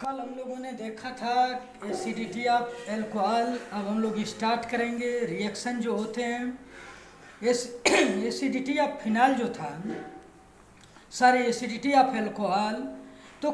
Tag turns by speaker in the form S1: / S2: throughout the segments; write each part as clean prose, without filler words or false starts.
S1: कल हम लोगों ने देखा था एसिडिटी ऑफ एल्कोहल। अब हम लोग स्टार्ट करेंगे रिएक्शन जो होते हैं। एसिडिटी ऑफ फिनाइल जो था, सॉरी एसिडिटी ऑफ एल्कोहल। तो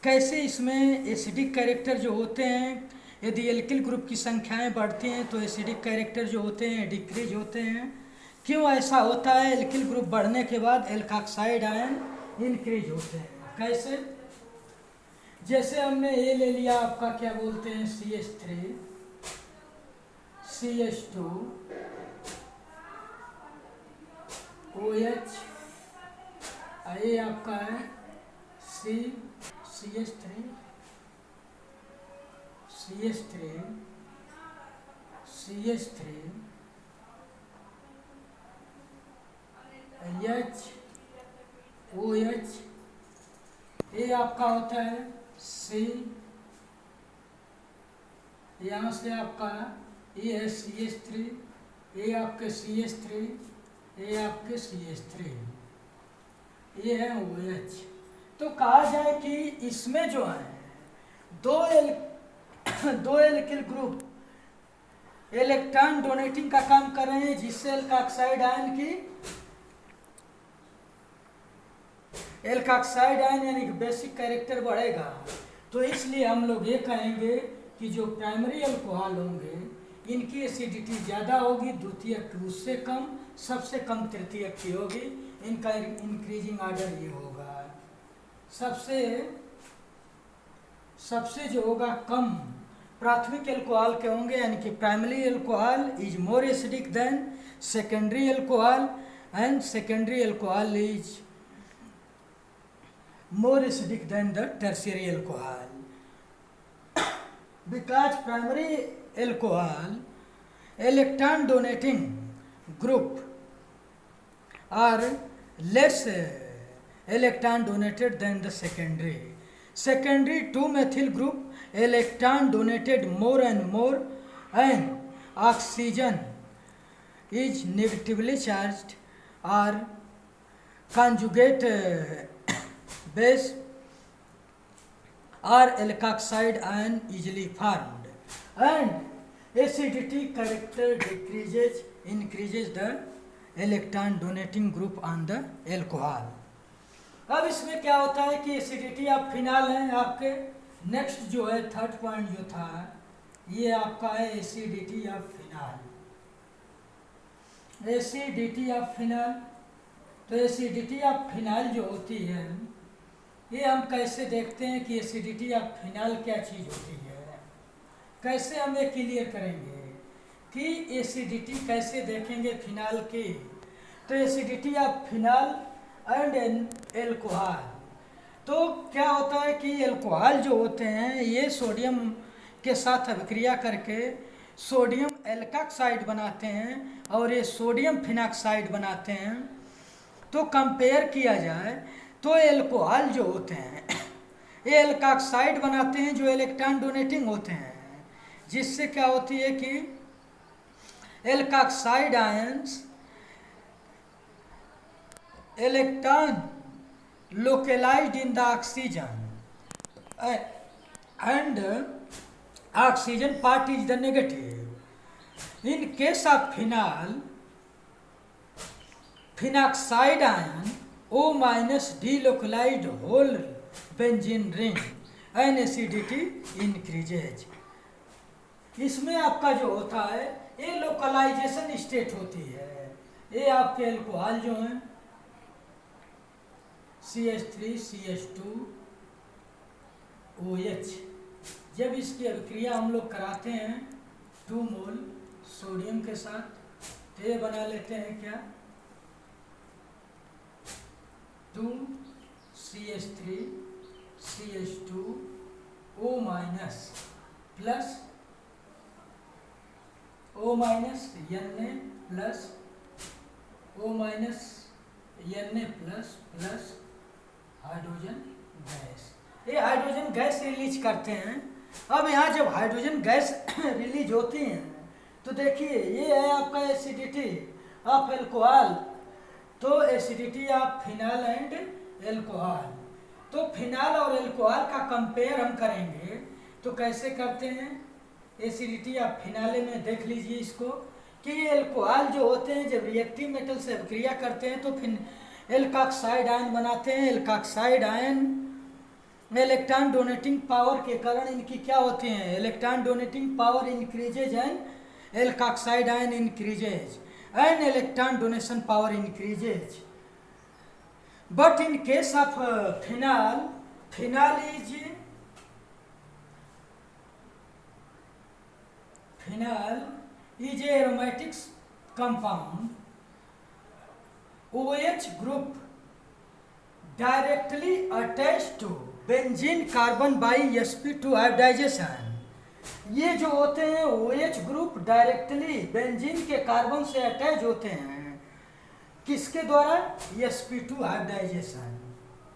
S1: कैसे इसमें एसिडिक कैरेक्टर जो होते हैं, यदि एल्किल ग्रुप की संख्याएं बढ़ती हैं तो एसिडिक कैरेक्टर जो होते हैं डिक्रीज होते हैं। क्यों ऐसा होता है? एल्किल ग्रुप बढ़ने के बाद एल्कोक्साइड आयन इंक्रीज होते हैं। कैसे? जैसे हमने ये ले लिया, आपका क्या बोलते हैं, CH3 CH2 OH, ये आपका है CH3 H OH, ये आपका होता है C, यहाँ से आपका ये है CH3, ये आपके CH3, ये आपके CH3, ये है OH। तो कहा जाए कि इसमें जो है दो एल्किल ग्रुप इलेक्ट्रॉन डोनेटिंग का काम कर रहे हैं, जिससे एल्कोक्साइड आयन यानी कि बेसिक कैरेक्टर बढ़ेगा। तो इसलिए हम लोग ये कहेंगे कि जो प्राइमरी अल्कोहल होंगे इनकी एसिडिटी ज़्यादा होगी, द्वितीयक की उससे कम, सबसे कम तृतीयक की होगी। इनका इंक्रीजिंग ऑर्डर ये होगा। सबसे जो होगा कम प्राथमिक अल्कोहल के होंगे, यानी कि primary alcohol is more acidic then secondary alcohol and secondary alcohol is more acidic than the tertiary alcohol, because primary alcohol electron donating group are less electron donated than the secondary 2-methyl group electron donated more and more, and oxygen is negatively charged or conjugate base or alkoxide ion easily formed, and acidity character increases the electron donating group on the alcohol. अब इसमें क्या होता है कि acidity of phenyl है आपके। Next जो है थर्ड पॉइंट जो था ये आपका है एसिडिटी ऑफ फिनाइल। तो एसिडिटी ऑफ फिनाइल जो होती है, ये हम कैसे देखते हैं कि एसिडिटी ऑफ फिनाइल क्या चीज़ होती है, कैसे हम ये क्लियर करेंगे कि एसिडिटी कैसे देखेंगे फिनाइल की। तो acidity of phenyl and alcohol, तो क्या होता है कि एल्कोहल जो होते हैं ये सोडियम के साथ अभिक्रिया करके सोडियम एल्कोक्साइड बनाते हैं और ये सोडियम फिनॉक्साइड बनाते हैं। तो कंपेयर किया जाए तो एल्कोहल जो होते हैं ये एल्कोक्साइड बनाते हैं जो इलेक्ट्रॉन डोनेटिंग होते हैं, जिससे क्या होती है कि alkoxide ions electron localized in the oxygen and oxygen part is the negative. In case of phenol, phenoxide ion O minus delocalized whole benzene ring and acidity increases. इसमें आपका जो होता है ये लोकलाइजेशन स्टेट होती है। ये आपके एल्कोहल जो हैं CH3 CH2 OH, जब इसकी अभिक्रिया हम लोग कराते हैं 2 मोल सोडियम के साथ, तो ये बना लेते हैं क्या, 2 CH3 CH2 O minus plus O minus Na plus O minus Na plus plus hydrogen gas. ये हाइड्रोजन गैस रिलीज करते हैं। अब यहाँ जब हाइड्रोजन गैस रिलीज होती हैं तो देखिए ये है आपका एसिडिटी ऑफ एल्कोहल। तो acidity of phenyl and alcohol, तो फिनाल और एल्कोहल का कंपेयर हम करेंगे तो कैसे करते हैं, एसिडिटी ऑफ फिनाले में देख लीजिए इसको कि ये एल्कोहल जो होते हैं जब रिएक्टिव मेटल से अभिक्रिया करते हैं तो फिर एल्कॉक्साइड आयन बनाते हैं। Alkoxide ion electron donating power के कारण इनकी क्या होते हैं, electron donating power increases and alkoxide ion increases and electron donation power increases. But in case of phenol, phenol is a aromatic compound OH group directly attached to benzene carbon by sp2 hybridization। ये जो होते हैं OH group directly benzene के carbon से attach होते हैं किसके द्वारा, sp2 हाइब्रिडाइजेशन,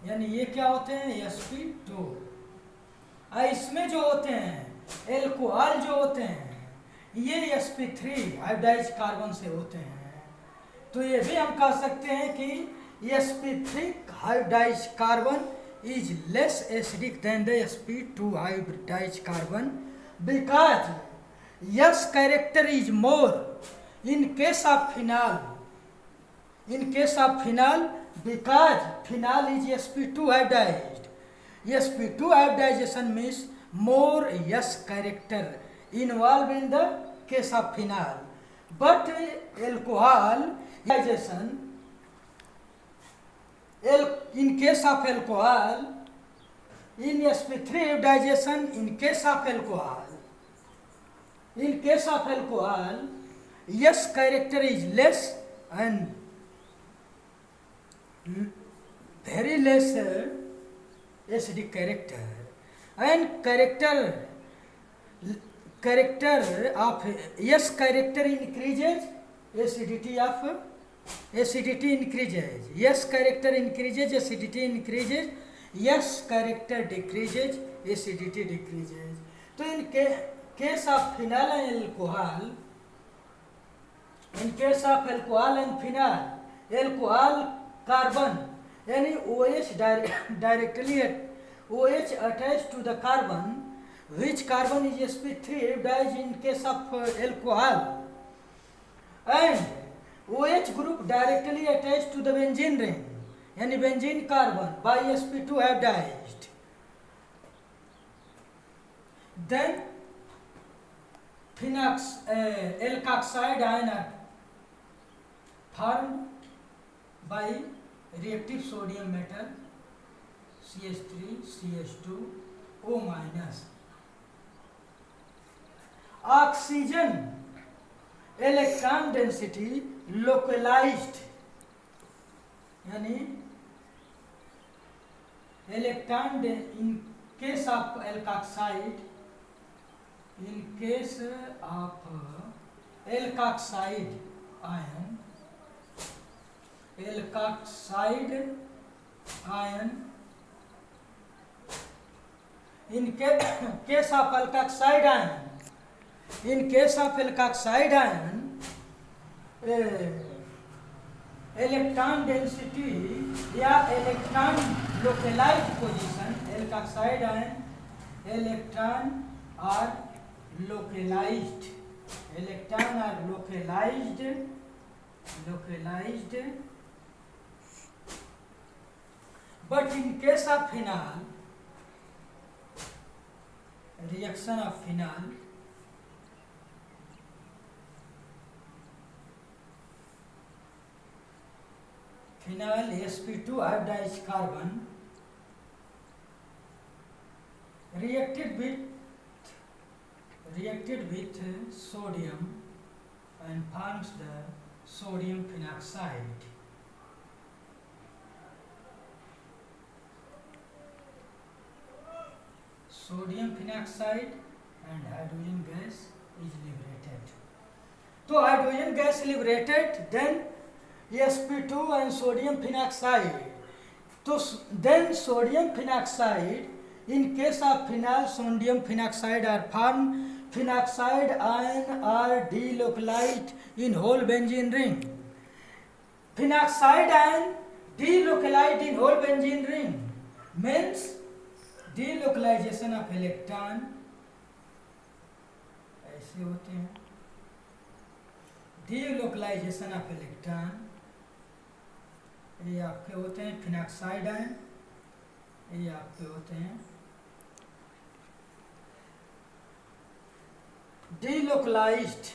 S1: यानी ये क्या होते हैं sp2। इसमें जो होते हैं एल्कोहल जो होते हैं ये sp3 हाइब्रिडाइज कार्बन से होते हैं। तो ये भी हम कह सकते हैं कि sp3 hybridize carbon is less acidic than the sp2 hybridized carbon because S character is more in case of phenol, because phenol is sp2 hybridized। sp2 hybridization means more S character involved in the case of phenol, but alcohol hybridization, in case of alcohol, in sp3 hybridization, in case of alcohol S character is less and very less acidic character, and character of S character increases, acidity increases, S character increases, acidity increases, S character decreases, acidity decreases। तो in case of phenol and alcohol, in case of alcohol and phenol, alcohol carbon यानी OH directly OH attached to the carbon, which carbon is sp3 hybridized in case of alcohol, and OH group directly attached to the benzene ring यानी benzene carbon by sp2 hybridized, then alkoxide ion are formed by reactive sodium metal CH3 CH2O minus। Oxygen electron density localized यानी electron in case of alkoxide, in case of alkoxide ion, in case of alkoxide ion, electron density या electron localized position, alkoxide ion electron are localized, electron are localized, but in case of phenol, reaction of phenol, sp2 hybridized carbon reacted with sodium and forms the sodium phenoxide। Sodium phenoxide and hydrogen gas is liberated। तो hydrogen gas liberated, then sp2 and sodium phenoxide। तो then sodium phenoxide, in case of phenol, sodium phenoxide are formed। Phenoxide ion are delocalized in whole benzene ring। Phenoxide ion delocalized in whole benzene ring means delocalization of electron ऐसे होते हैं, delocalisation of electron, ये आपके होते हैं phenoxide ion, ये आपके होते हैं डीलोकलाइज्ड।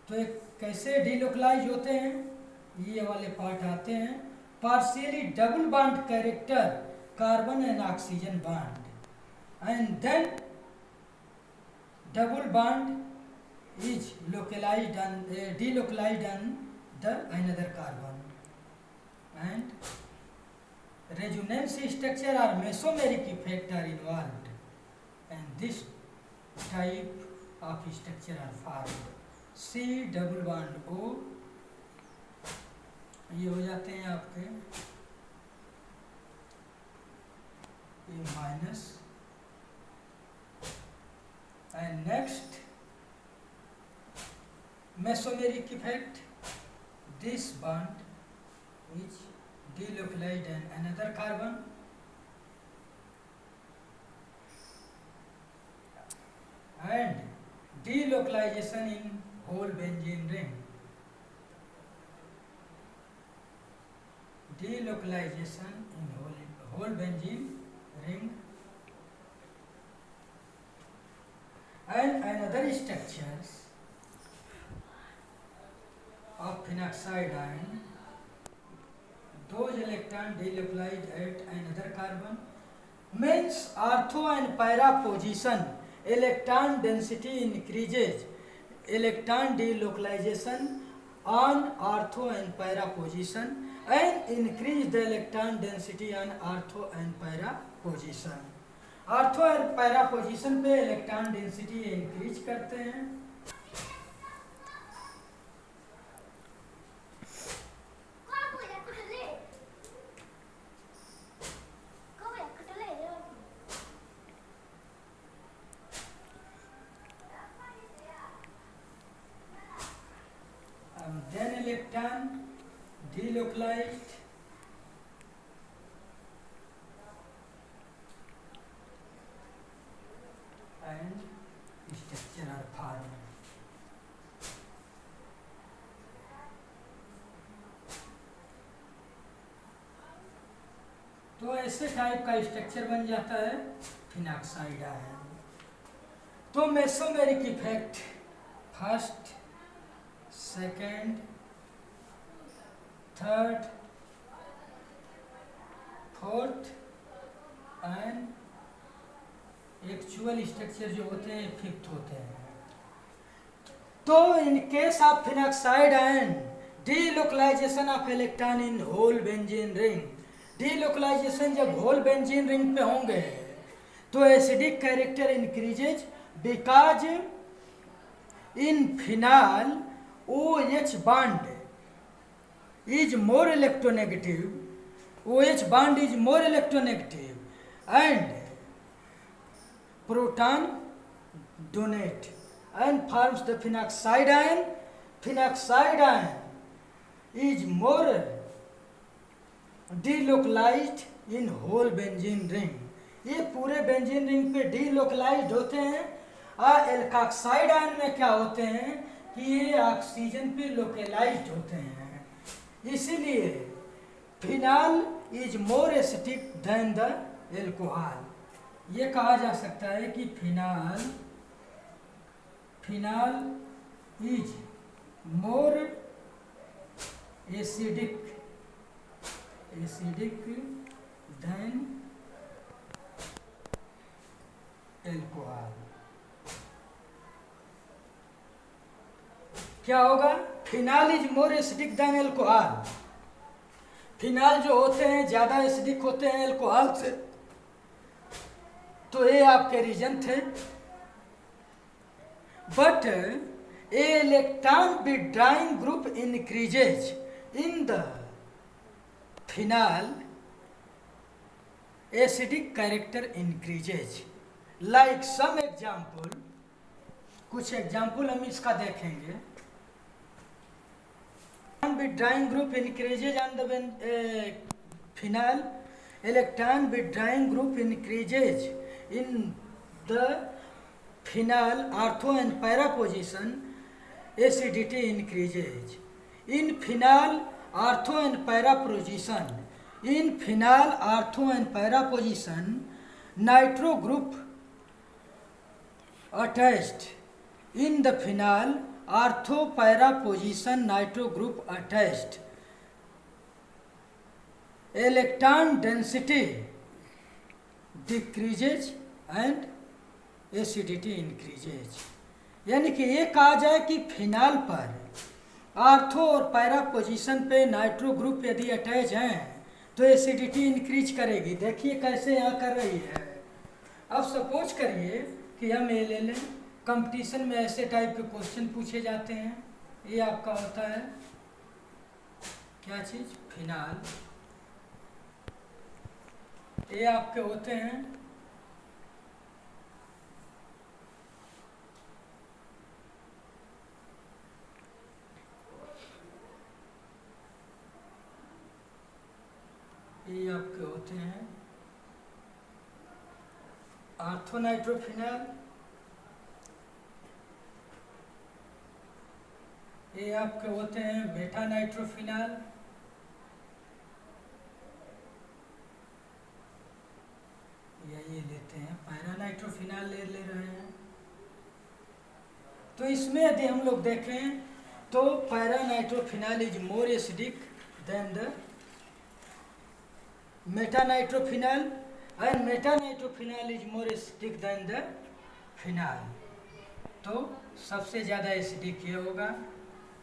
S1: तो एक कैसे डीलोकलाइज होते हैं, ये वाले पार्ट आते हैं। Partially double bond character carbon and oxygen bond and then double bond is localized on delocalized on the another carbon and resonance structure or mesomeric effect are involved and this type of structure are formed। C double bond O, ये हो जाते हैं आपके ये minus, and next mesomeric effect, this bond is delocalized on another carbon and delocalization in whole benzene ring, delocalization in whole benzene ring and another structures of phenoxide ion, those electron delocalized at another carbon means ortho and para position electron density increases, electron delocalization on ortho and para position and increase the electron density on ortho and para position। Ortho और para position पे electron density increase करते हैं। Then electron delocalized and structure are formed। तो ऐसे type का structure बन जाता है फिनॉक्साइड आयन। तो mesomeric effect first, second, third, fourth and actual structure जो होते हैं फिफ्थ होते हैं। तो in case of phenoxide ion delocalization of electron in whole benzene ring, delocalization जब होल बेंजीन रिंग पे होंगे तो acidic character increases because in phenol OH bond is more electronegative, OH bond is more electronegative and proton donate and forms the phenoxide ion। Phenoxide ion is more delocalized in whole benzene ring, ये पूरे benzene ring पे delocalised होते हैं। और alkoxide ion में क्या होते हैं कि ये ऑक्सीजन पे लोकलाइज्ड होते हैं, इसीलिए phenol is more acidic than the alcohol. ये कहा जा सकता है कि phenol is more acidic than alcohol. क्या होगा, phenol is more acidic than alcohol. Phenol जो होते हैं ज्यादा एसिडिक होते हैं एल्कोहल से। तो ये आपके रीजन थे। But a electron withdrawing group increases in the phenol, acidic character increases. Like some example, कुछ एग्जाम्पल हम इसका देखेंगे। withdrawing group increases on the phenyl electron withdrawing group increases in the phenyl ortho and para position, acidity increases. In phenyl ortho and para position, nitro group attached. In the phenyl ortho para position, nitro group attached. Electron density decreases and acidity increases. यानी कि ये कहा जाए कि phenol पर ortho और para position पे nitro group यदि अटैच हैं तो एसिडिटी इंक्रीज करेगी। देखिए कैसे यहाँ कर रही है। अब सपोज करिए कि हम ये ले लें, कंपटीशन में ऐसे टाइप के क्वेश्चन पूछे जाते हैं। ये आपका होता है क्या चीज़, फिनाल। ये आपके होते हैं आर्थोनाइट्रोफिनॉल, ये आपके होते हैं बेटा नाइट्रोफिनॉल, या ये लेते हैं पैरानाइट्रोफिनॉल ले रहे हैं। तो इसमें यदि हम लोग देखें तो paranitrophenol is more acidic than the metanitrophenol and metanitrophenol is more acidic than the phenol. तो सबसे ज़्यादा एसिडिक ये होगा,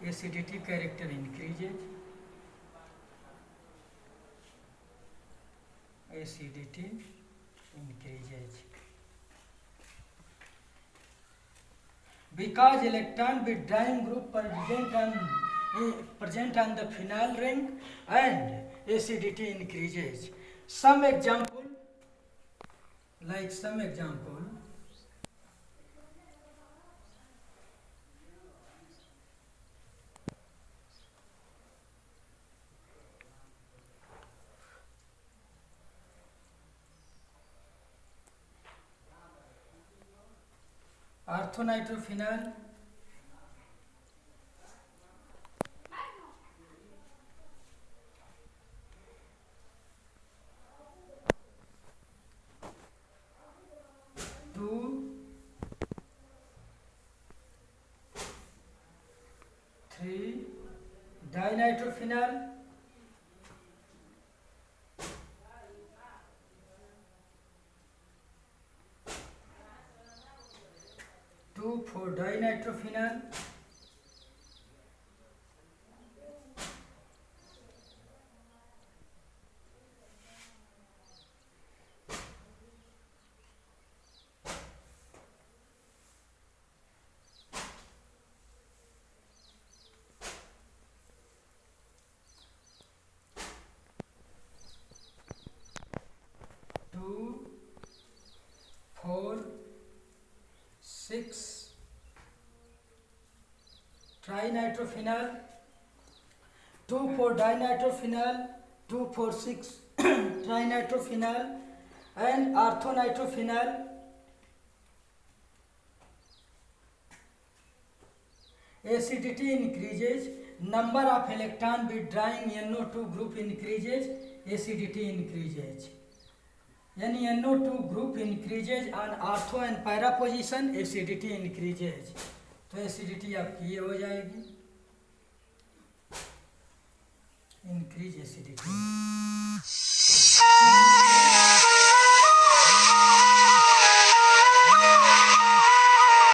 S1: acidity character increases, acidity increases because electron withdrawing group present on the phenyl ring and acidity increases. Some example orthonitrophenol, two three dinitrophenol, 2,4 dinitrophenol, 2, 4, 6 trinitrophenol, 2,4 dinitrophenol, 2,4,6 trinitrophenol and orthonitrophenol. Acidity increases, number of electron withdrawing NO2 group increases, acidity increases. यानी NO2 group increases on ortho and para position, acidity increases. तो acidity आपकी ये हो जाएगी, increase acidity.